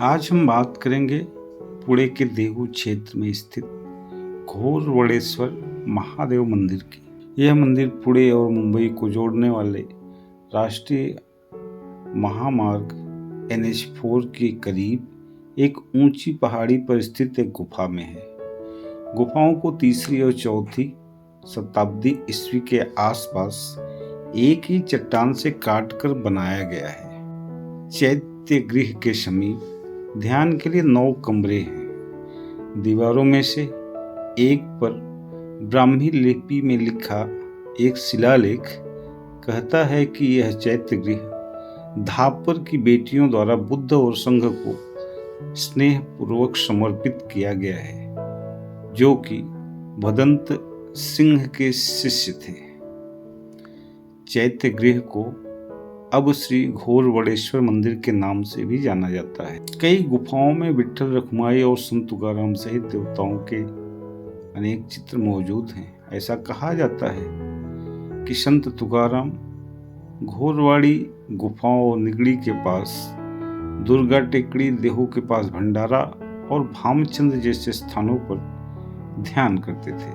आज हम बात करेंगे पुणे के देहू क्षेत्र में स्थित घोरवडेश्वर महादेव मंदिर की। यह मंदिर पुणे और मुंबई को जोड़ने वाले राष्ट्रीय महामार्ग NH4 के करीब एक ऊंची पहाड़ी पर स्थित एक गुफा में है। गुफाओं को तीसरी और चौथी शताब्दी ईस्वी के आसपास एक ही चट्टान से काटकर बनाया गया है। चैत्य गृह के समीप ध्यान के लिए 9 कमरे हैं। दीवारों में से एक पर ब्राह्मी लिपि में लिखा एक शिलालेख कहता है कि यह चैत्य गृह धापर की बेटियों द्वारा बुद्ध और संघ को स्नेहपूर्वक समर्पित किया गया है, जो कि भदंत सिंह के शिष्य थे। चैत्य गृह को अब श्री घोरवडेश्वर मंदिर के नाम से भी जाना जाता है। कई गुफाओं में विठ्ठल रखुमाई और संत तुकाराम सहित देवताओं के अनेक चित्र मौजूद हैं। ऐसा कहा जाता है कि संत तुकाराम घोरवाड़ी गुफाओं और निगड़ी के पास, दुर्गा टेकड़ी देहू के पास भंडारा और भामचंद जैसे स्थानों पर ध्यान करते थे।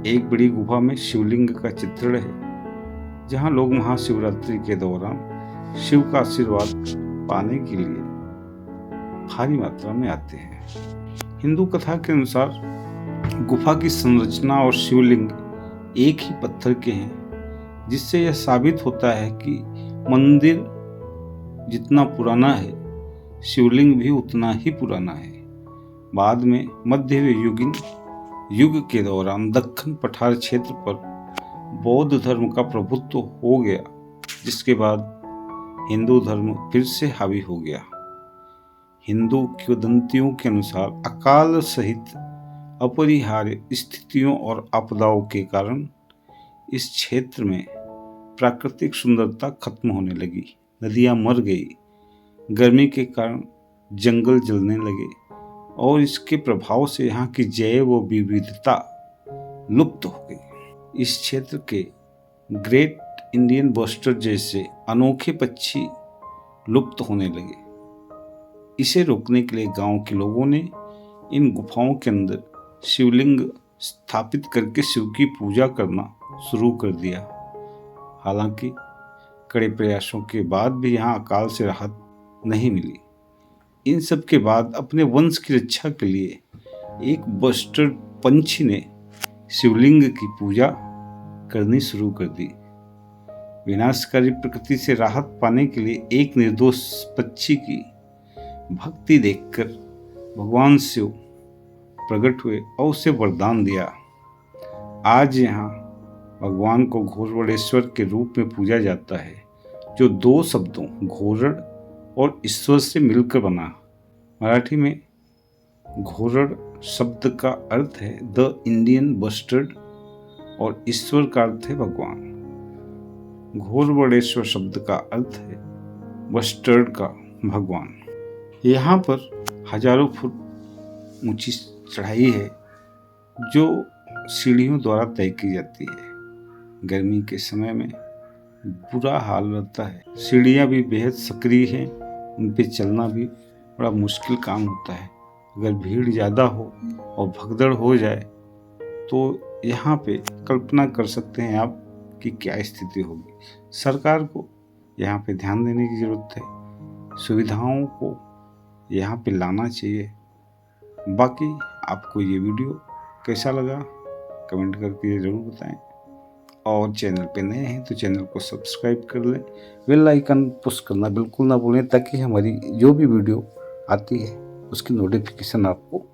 एक बड़ी गुफा में शिवलिंग का चित्रण है, जहां लोग महाशिवरात्रि के दौरान शिव का आशीर्वाद पाने के लिए भारी मात्रा में आते हैं। हिंदू कथा के अनुसार गुफा की संरचना और शिवलिंग एक ही पत्थर के हैं, जिससे यह साबित होता है कि मंदिर जितना पुराना है, शिवलिंग भी उतना ही पुराना है। बाद में मध्ययुगीन युग के दौरान दक्खन पठार क्षेत्र पर बौद्ध धर्म का प्रभुत्व हो गया, जिसके बाद हिंदू धर्म फिर से हावी हो गया। हिंदू किंवदंतियों के अनुसार अकाल सहित अपरिहार्य स्थितियों और आपदाओं के कारण इस क्षेत्र में प्राकृतिक सुंदरता खत्म होने लगी। नदियां मर गई, गर्मी के कारण जंगल जलने लगे और इसके प्रभाव से यहाँ की जैव विविधता लुप्त हो गई। इस क्षेत्र के ग्रेट इंडियन बस्टर्ड जैसे अनोखे पक्षी लुप्त होने लगे। इसे रोकने के लिए गांव के लोगों ने इन गुफाओं के अंदर शिवलिंग स्थापित करके शिव की पूजा करना शुरू कर दिया। हालांकि कड़े प्रयासों के बाद भी यहाँ अकाल से राहत नहीं मिली। इन सब के बाद अपने वंश की रक्षा के लिए एक बस्टर्ड पंछी ने शिवलिंग की पूजा करनी शुरू कर दी। विनाशकारी प्रकृति से राहत पाने के लिए एक निर्दोष पक्षी की भक्ति देखकर भगवान शिव प्रकट हुए और उसे वरदान दिया। आज यहाँ भगवान को घोरवडेश्वर के रूप में पूजा जाता है, जो 2 शब्दों घोरड़ और ईश्वर से मिलकर बना। मराठी में घोरड़ शब्द का अर्थ है द इंडियन बस्टर्ड और ईश्वर का अर्थ है भगवान। घोरवडेश्वर शब्द का अर्थ है बस्टर्ड का भगवान। यहाँ पर हजारों फुट ऊंची चढ़ाई है, जो सीढ़ियों द्वारा तय की जाती है। गर्मी के समय में बुरा हाल रहता है। सीढ़ियाँ भी बेहद सक्रिय हैं, उन पे चलना भी बड़ा मुश्किल काम होता है। अगर भीड़ ज़्यादा हो और भगदड़ हो जाए तो यहाँ पे कल्पना कर सकते हैं आप कि क्या स्थिति होगी। सरकार को यहाँ पे ध्यान देने की ज़रूरत है, सुविधाओं को यहाँ पे लाना चाहिए। बाकी आपको ये वीडियो कैसा लगा कमेंट करके ज़रूर बताएं, और चैनल पे नए हैं तो चैनल को सब्सक्राइब कर लें। बेल आइकन पुश करना बिल्कुल ना भूलें, ताकि हमारी जो भी वीडियो आती है उसकी नोटिफिकेशन आपको